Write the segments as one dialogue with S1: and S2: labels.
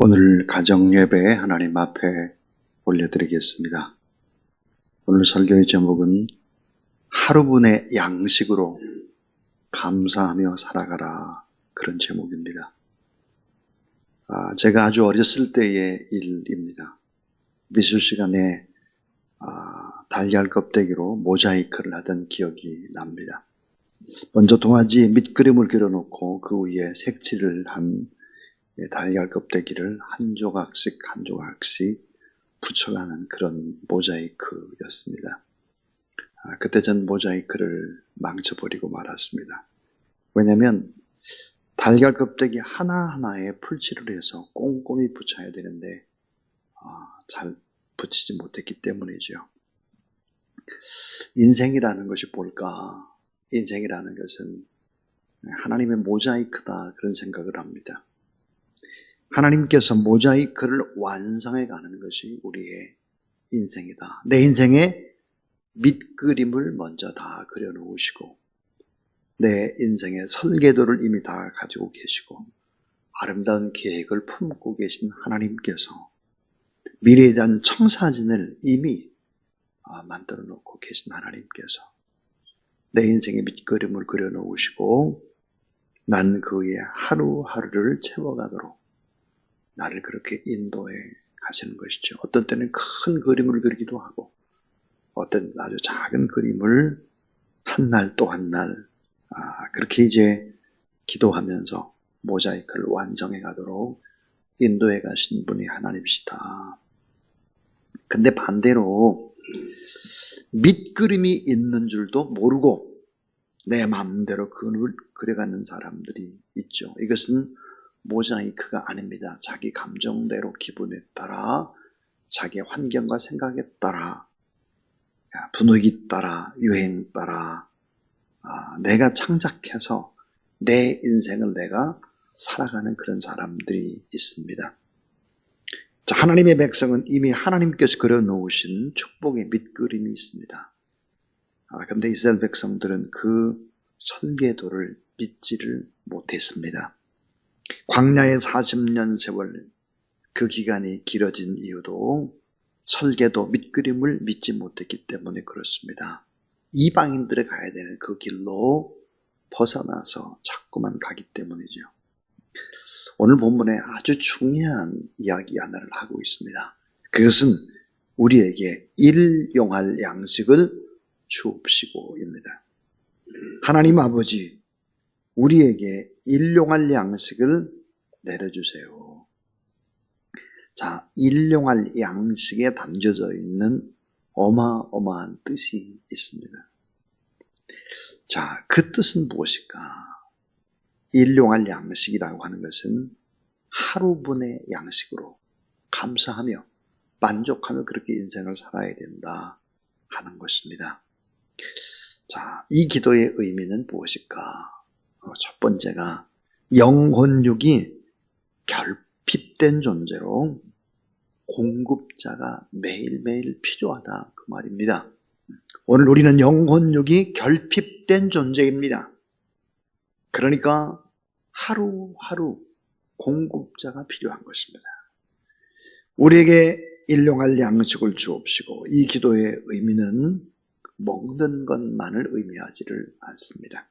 S1: 오늘 가정예배 하나님 앞에 올려드리겠습니다. 오늘 설교의 제목은 하루분의 양식으로 감사하며 살아가라, 그런 제목입니다. 제가 아주 어렸을 때의 일입니다. 미술 시간에 달걀 껍데기로 모자이크를 하던 기억이 납니다. 먼저 동아지 밑그림을 그려놓고 그 위에 색칠을 한 달걀 껍데기를 한 조각씩 한 조각씩 붙여가는 그런 모자이크였습니다. 그때 전 모자이크를 망쳐버리고 말았습니다. 왜냐하면 달걀 껍데기 하나하나에 풀칠을 해서 꼼꼼히 붙여야 되는데 잘 붙이지 못했기 때문이죠. 인생이라는 것이 뭘까? 인생이라는 것은 하나님의 모자이크다, 그런 생각을 합니다. 하나님께서 모자이크를 완성해 가는 것이 우리의 인생이다. 내 인생의 밑그림을 먼저 다 그려놓으시고 내 인생의 설계도를 이미 다 가지고 계시고 아름다운 계획을 품고 계신 하나님께서 미래에 대한 청사진을 이미 만들어 놓고 계신 하나님께서 내 인생의 밑그림을 그려놓으시고 난 그 위에 하루하루를 채워가도록 나를 그렇게 인도해 가시는 것이죠. 어떤 때는 큰 그림을 그리기도 하고 어떤 아주 작은 그림을 한 날 또 한 날 그렇게 이제 기도하면서 모자이크를 완성해 가도록 인도해 가신 분이 하나님이시다. 근데 반대로 밑그림이 있는 줄도 모르고 내 마음대로 그림을 그려가는 사람들이 있죠. 이것은 모자이크가 아닙니다. 자기 감정대로, 기분에 따라, 자기 환경과 생각에 따라, 분위기 따라, 유행 따라 내가 창작해서 내 인생을 내가 살아가는 그런 사람들이 있습니다. 자, 하나님의 백성은 이미 하나님께서 그려놓으신 축복의 밑그림이 있습니다. 그런데 이스라엘 백성들은 그 설계도를 믿지를 못했습니다. 광야의 40년 세월, 그 기간이 길어진 이유도 설계도 밑그림을 믿지 못했기 때문에 그렇습니다. 이방인들이 가야 되는 그 길로 벗어나서 자꾸만 가기 때문이죠. 오늘 본문에 아주 중요한 이야기 하나를 하고 있습니다. 그것은 우리에게 일용할 양식을 주옵시고입니다. 하나님 아버지, 우리에게 일용할 양식을 내려주세요. 자, 일용할 양식에 담겨져 있는 어마어마한 뜻이 있습니다. 자, 그 뜻은 무엇일까? 일용할 양식이라고 하는 것은 하루분의 양식으로 감사하며 만족하며 그렇게 인생을 살아야 된다 하는 것입니다. 자, 이 기도의 의미는 무엇일까? 첫 번째가 영혼육이 결핍된 존재로 공급자가 매일매일 필요하다, 그 말입니다. 오늘 우리는 영혼육이 결핍된 존재입니다. 그러니까 하루하루 공급자가 필요한 것입니다. 우리에게 일용할 양식을 주옵시고, 이 기도의 의미는 먹는 것만을 의미하지를 않습니다.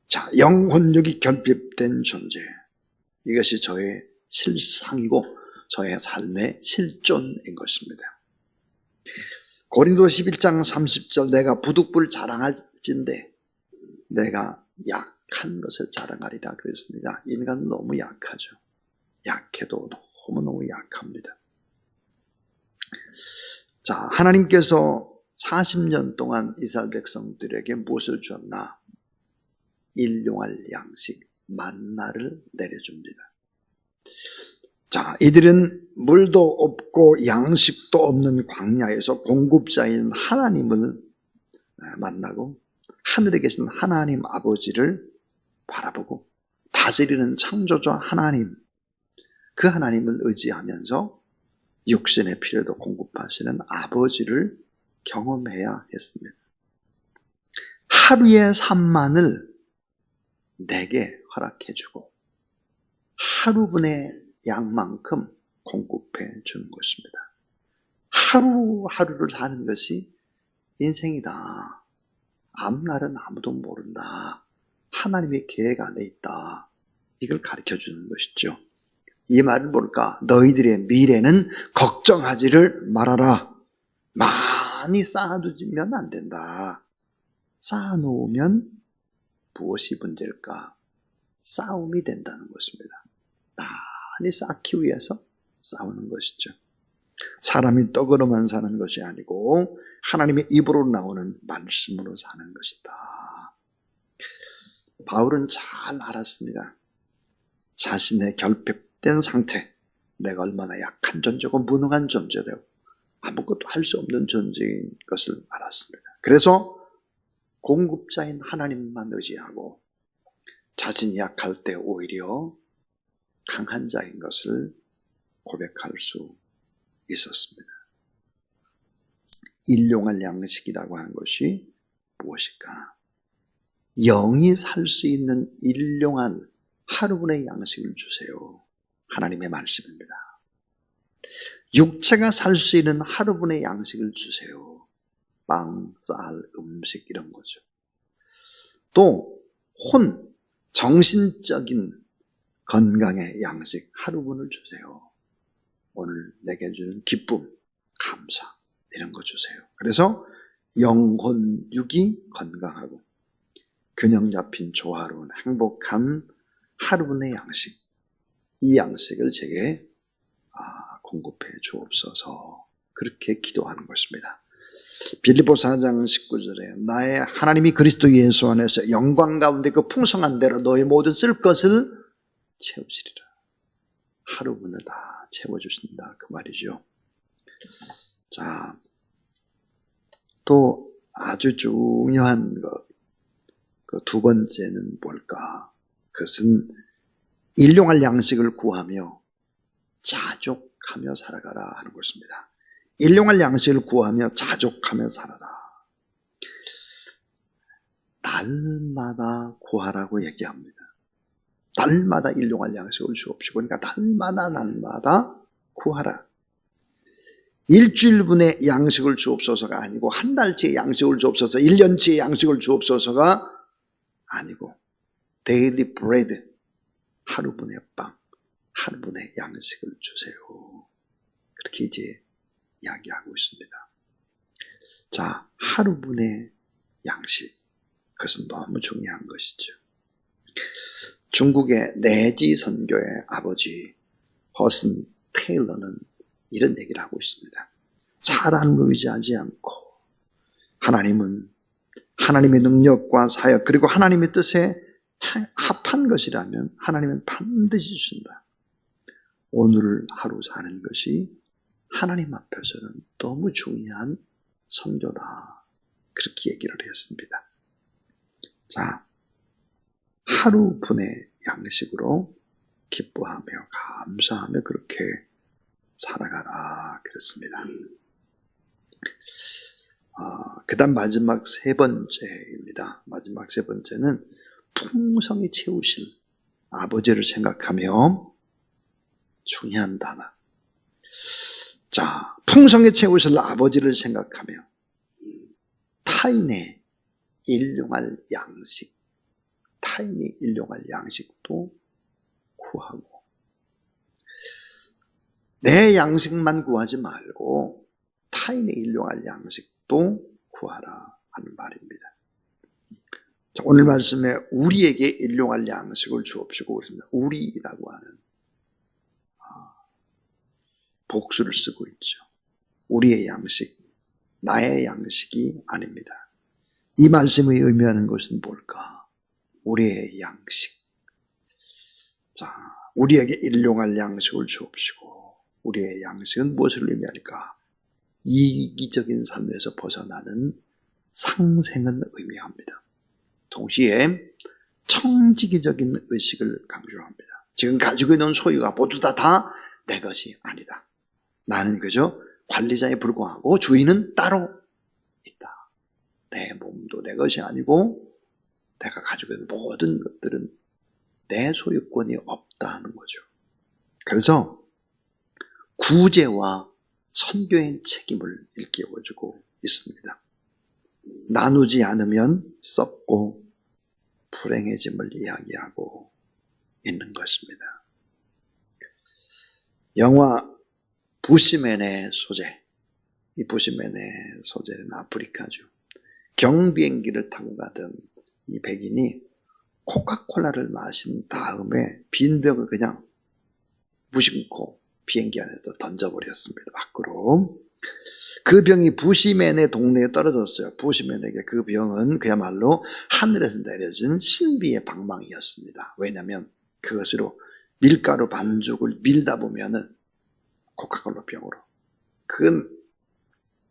S1: 자, 영혼육이 결핍된 존재, 이것이 저의 실상이고 저의 삶의 실존인 것입니다. 고린도 11장 30절, 내가 부득불 자랑할진대 내가 약한 것을 자랑하리라 그랬습니다. 인간은 너무 약하죠. 약해도 너무너무 약합니다. 자, 하나님께서 40년 동안 이스라엘 백성들에게 무엇을 주었나? 일용할 양식, 만나를 내려줍니다. 자, 이들은 물도 없고 양식도 없는 광야에서 공급자인 하나님을 만나고 하늘에 계신 하나님 아버지를 바라보고 다스리는 창조주 하나님, 그 하나님을 의지하면서 육신의 필요도 공급하시는 아버지를 경험해야 했습니다. 하루의 삶만을 내게 허락해주고 하루분의 양만큼 공급해 주는 것입니다. 하루하루를 사는 것이 인생이다. 앞날은 아무도 모른다. 하나님의 계획 안에 있다. 이걸 가르쳐 주는 것이죠. 이 말은 뭘까? 너희들의 미래는 걱정하지를 말아라. 많이 쌓아두면 안 된다. 쌓아놓으면 무엇이 문제일까? 싸움이 된다는 것입니다. 많이 쌓기 위해서 싸우는 것이죠. 사람이 떡으로만 사는 것이 아니고 하나님의 입으로 나오는 말씀으로 사는 것이다. 바울은 잘 알았습니다. 자신의 결핍된 상태, 내가 얼마나 약한 존재고 무능한 존재되고 아무것도 할 수 없는 존재인 것을 알았습니다. 그래서 공급자인 하나님만 의지하고 자신이 약할 때 오히려 강한 자인 것을 고백할 수 있었습니다. 일용할 양식이라고 하는 것이 무엇일까? 영이 살 수 있는 일용할 하루분의 양식을 주세요. 하나님의 말씀입니다. 육체가 살 수 있는 하루분의 양식을 주세요. 빵, 쌀, 음식 이런 거죠. 또 정신적인 건강의 양식 하루분을 주세요. 오늘 내게 주는 기쁨, 감사 이런 거 주세요. 그래서 영혼, 육이 건강하고 균형 잡힌 조화로운 행복한 하루분의 양식, 이 양식을 제게 공급해 주옵소서. 그렇게 기도하는 것입니다. 빌립보서 4장 19절에 나의 하나님이 그리스도 예수 안에서 영광 가운데 그 풍성한 대로 너의 모든 쓸 것을 채우시리라. 하루분을 다 채워주신다 그 말이죠. 자, 또 아주 중요한 것, 그 두 번째는 뭘까? 그것은 일용할 양식을 구하며 자족하며 살아가라 하는 것입니다. 일용할 양식을 구하며 자족하며 살아라. 날마다 구하라고 얘기합니다. 날마다 일용할 양식을 주옵시고, 그러니까 날마다 구하라. 일주일분의 양식을 주옵소서가 아니고 한 달치의 양식을 주옵소서, 1년치의 양식을 주옵소서가 아니고 데일리 브레드, 하루분의 빵, 하루분의 양식을 주세요. 그렇게 이제 이야기하고 있습니다. 자, 하루분의 양식, 그것은 너무 중요한 것이죠. 중국의 내지 선교의 아버지 허슨 테일러는 이런 얘기를 하고 있습니다. 사람을 의지하지 않고 하나님은 하나님의 능력과 사역 그리고 하나님의 뜻에 합한 것이라면 하나님은 반드시 주신다. 오늘 하루 사는 것이 하나님 앞에서는 너무 중요한 선교다. 그렇게 얘기를 했습니다. 자, 하루분의 양식으로 기뻐하며 감사하며 그렇게 살아가라 그랬습니다. 그 다음 마지막 세 번째입니다. 마지막 세 번째는 풍성히 채우신 아버지를 생각하며, 중요한 단어. 자, 풍성히 채우실 아버지를 생각하며 타인의 일용할 양식, 타인이 일용할 양식도 구하고 내 양식만 구하지 말고 타인의 일용할 양식도 구하라 하는 말입니다. 자, 오늘 말씀에 우리에게 일용할 양식을 주옵시고 그랬습니다. 우리라고 하는 복수를 쓰고 있죠. 우리의 양식, 나의 양식이 아닙니다. 이 말씀이 의미하는 것은 뭘까? 우리의 양식. 자, 우리에게 일용할 양식을 주옵시고, 우리의 양식은 무엇을 의미할까? 이기적인 삶에서 벗어나는 상생을 의미합니다. 동시에 청지기적인 의식을 강조합니다. 지금 가지고 있는 소유가 모두 다 내 것이 아니다. 나는 그저 관리자에 불과하고 주인은 따로 있다. 내 몸도 내 것이 아니고 내가 가지고 있는 모든 것들은 내 소유권이 없다는 거죠. 그래서 구제와 선교의 책임을 일깨워주고 있습니다. 나누지 않으면 썩고 불행해짐을 이야기하고 있는 것입니다. 영화 부시맨의 소재, 이 부시맨의 소재는 아프리카죠. 경비행기를 타고 가던 이 백인이 코카콜라를 마신 다음에 빈 병을 그냥 무심코 비행기 안에다 던져버렸습니다. 밖으로. 그 병이 부시맨의 동네에 떨어졌어요. 부시맨에게 그 병은 그야말로 하늘에서 내려진 신비의 방망이였습니다. 왜냐하면 그것으로 밀가루 반죽을 밀다 보면은 코카콜라 병으로. 그건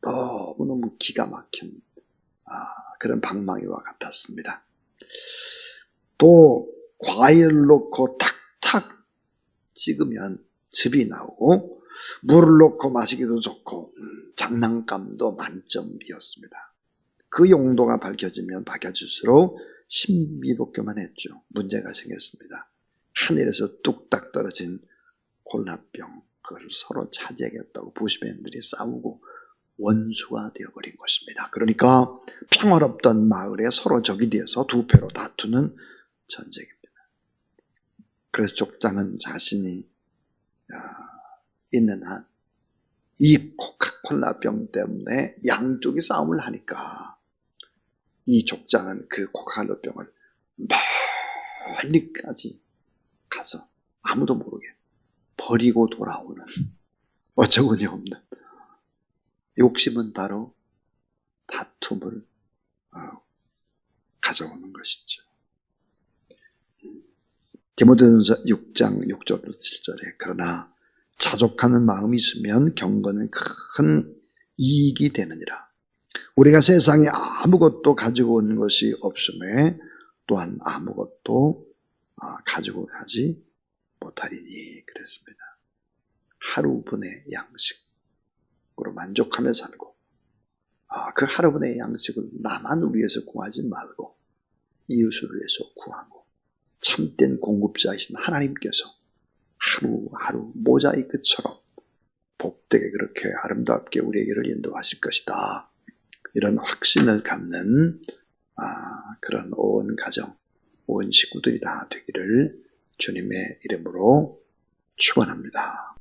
S1: 너무너무 기가 막힌 그런 방망이와 같았습니다. 또 과일을 넣고 탁탁 찍으면 즙이 나오고 물을 넣고 마시기도 좋고 장난감도 만점이었습니다. 그 용도가 밝혀지면 밝혀질수록 신비롭게만 했죠. 문제가 생겼습니다. 하늘에서 뚝딱 떨어진 콜라병, 그걸 서로 차지하겠다고 부시맨들이 싸우고 원수가 되어버린 것입니다. 그러니까 평화롭던 마을에 서로 적이 되어서 두 패로 다투는 전쟁입니다. 그래서 족장은 자신이 있는 한 이 코카콜라 병 때문에 양쪽이 싸움을 하니까 이 족장은 그 코카콜라 병을 멀리까지 가서 아무도 모르게 버리고 돌아오는 어처구니 없는 욕심은 바로 다툼을 가져오는 것이죠. 디모데전서 6장 6절로 7절에 그러나 자족하는 마음이 있으면 경건은 큰 이익이 되느니라. 우리가 세상에 아무것도 가지고 온 것이 없음에 또한 아무것도 가지고 가지 못하리니 그랬습니다. 하루분의 양식으로 만족하며 살고 그 하루분의 양식을 나만 위해서 구하지 말고 이웃을 위해서 구하고 참된 공급자이신 하나님께서 하루하루 모자이크처럼 복되게 그렇게 아름답게 우리에게를 인도하실 것이다. 이런 확신을 갖는 그런 온 가정, 온 식구들이 다 되기를 주님의 이름으로 축원합니다.